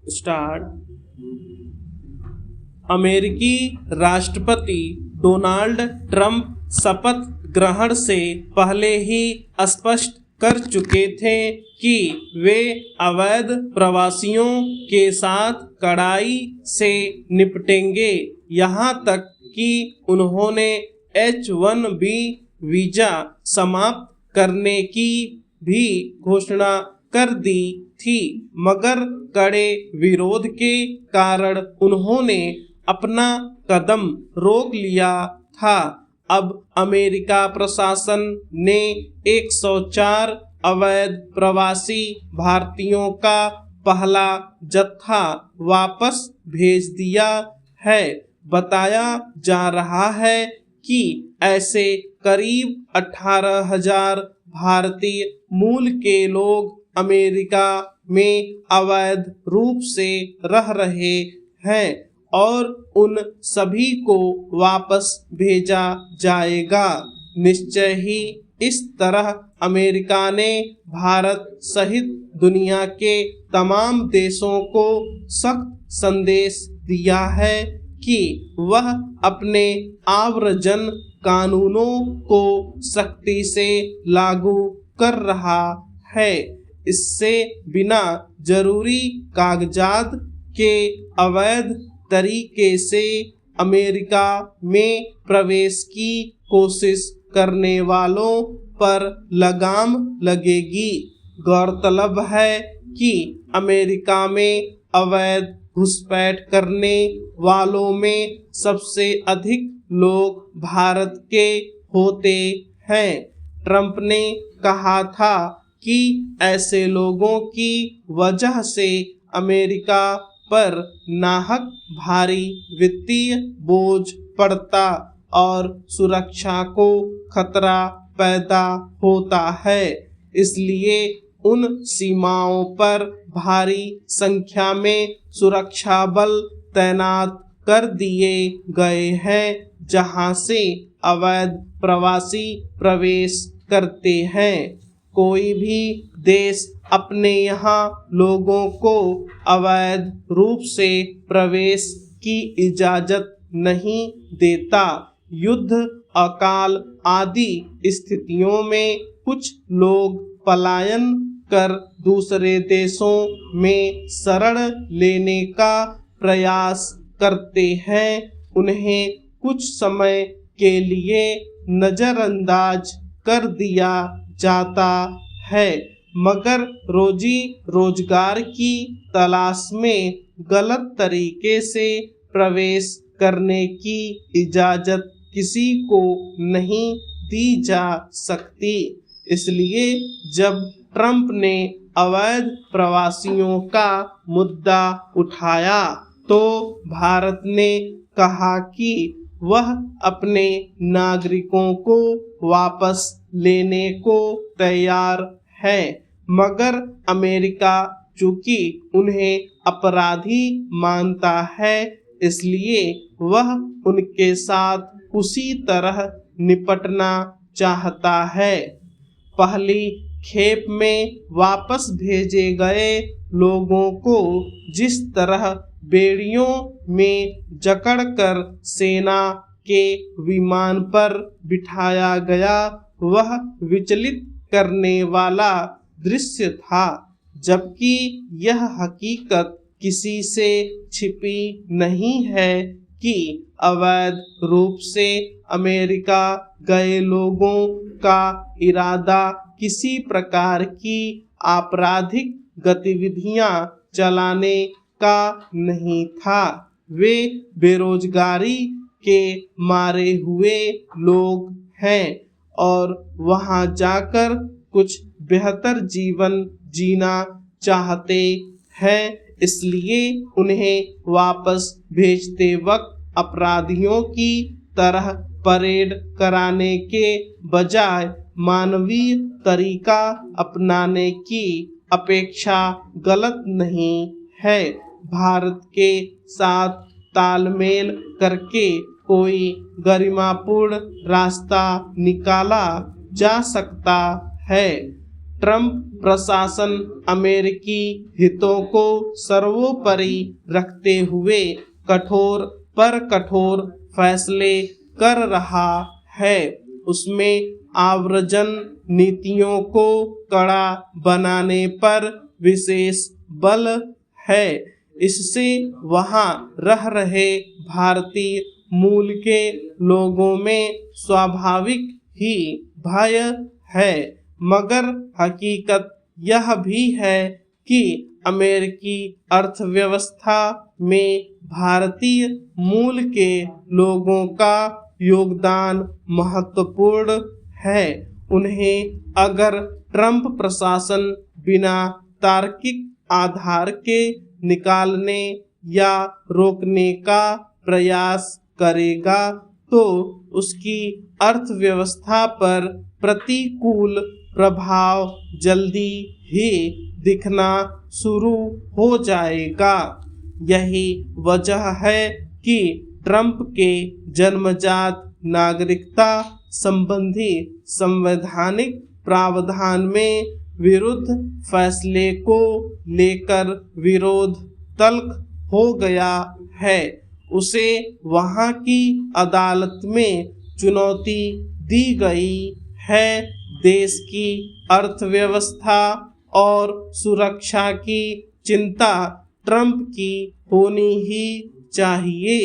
Start. अमेरिकी राष्ट्रपति Donald Trump शपथ ग्रहण से पहले ही स्पष्ट कर चुके थे कि वे अवैध प्रवासियों के साथ कड़ाई से निपटेंगे। यहाँ तक कि उन्होंने H-1B वीजा समाप्त करने की भी घोषणा कर दी थी, मगर कड़े विरोध के कारण उन्होंने अपना कदम रोक लिया था। अब अमेरिका प्रशासन ने 104 अवैध प्रवासी भारतीयों का पहला जत्था वापस भेज दिया है। बताया जा रहा है कि ऐसे करीब 18,000 भारतीय मूल के लोग अमेरिका में अवैध रूप से रह रहे हैं और उन सभी को वापस भेजा जाएगा। निश्चय ही इस तरह अमेरिका ने भारत सहित दुनिया के तमाम देशों को सख्त संदेश दिया है कि वह अपने आव्रजन कानूनों को सख्ती से लागू कर रहा है। इससे बिना जरूरी कागजात के अवैध तरीके से अमेरिका में प्रवेश की कोशिश करने वालों पर लगाम लगेगी। गौरतलब है कि अमेरिका में अवैध घुसपैठ करने वालों में सबसे अधिक लोग भारत के होते हैं। ट्रंप ने कहा था कि ऐसे लोगों की वजह से अमेरिका पर नाहक भारी वित्तीय बोझ पड़ता और सुरक्षा को खतरा पैदा होता है। इसलिए उन सीमाओं पर भारी संख्या में सुरक्षा बल तैनात कर दिए गए हैं, जहां से अवैध प्रवासी प्रवेश करते हैं। कोई भी देश अपने यहाँ लोगों को अवैध रूप से प्रवेश की इजाजत नहीं देता। युद्ध, अकाल आदि स्थितियों में कुछ लोग पलायन कर दूसरे देशों में शरण लेने का प्रयास करते हैं। उन्हें कुछ समय के लिए नजरअंदाज कर दिया जाता है, मगर रोजी रोजगार की तलाश में गलत तरीके से प्रवेश करने की इजाजत किसी को नहीं दी जा सकती। इसलिए जब ट्रंप ने अवैध प्रवासियों का मुद्दा उठाया तो भारत ने कहा कि वह अपने नागरिकों को वापस लेने को तैयार है, मगर अमेरिका चूंकि उन्हें अपराधी मानता है, इसलिए वह उनके साथ उसी तरह निपटना चाहता है। पहली खेप में वापस भेजे गए लोगों को जिस तरह बेड़ियों में जकड़कर सेना के विमान पर बिठाया गया, वह विचलित करने वाला दृश्य था, जबकि यह हकीकत किसी से छिपी नहीं है कि अवैध रूप से अमेरिका गए लोगों का इरादा किसी प्रकार की आपराधिक गतिविधियां चलाने का नहीं था। वे बेरोजगारी के मारे हुए लोग हैं और वहां जाकर कुछ बेहतर जीवन जीना चाहते हैं। इसलिए उन्हें वापस भेजते वक्त अपराधियों की तरह परेड कराने के बजाय मानवीय तरीका अपनाने की अपेक्षा गलत नहीं है। भारत के साथ तालमेल करके कोई गरिमापूर्ण रास्ता निकाला जा सकता है। ट्रंप प्रशासन अमेरिकी हितों को सर्वोपरि रखते हुए कठोर पर कठोर फैसले कर रहा है। उसमें आव्रजन नीतियों को कड़ा बनाने पर विशेष बल है। इससे वहां रह रहे भारतीय मूल के लोगों में स्वाभाविक ही भय है, मगर हकीकत यह भी है कि अमेरिकी अर्थव्यवस्था में भारतीय मूल के लोगों का योगदान महत्वपूर्ण है। उन्हें अगर ट्रंप प्रशासन बिना तार्किक आधार के निकालने या रोकने का प्रयास करेगा तो उसकी अर्थव्यवस्था पर प्रतिकूल प्रभाव जल्दी ही दिखना शुरू हो जाएगा। यही वजह है कि ट्रंप के जन्मजात नागरिकता संबंधी संवैधानिक प्रावधान में विरुद्ध फैसले को लेकर विरोध तल्ख हो गया है। उसे वहां की अदालत में चुनौती दी गई है। देश की अर्थव्यवस्था और सुरक्षा की चिंता ट्रंप की होनी ही चाहिए,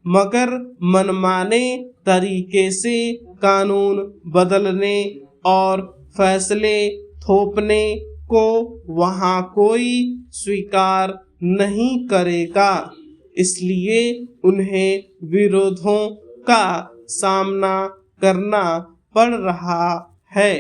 मगर मनमाने तरीके से कानून बदलने और फैसले थोपने को वहां कोई स्वीकार नहीं करेगा। इसलिए उन्हें विरोधों का सामना करना पड़ रहा है।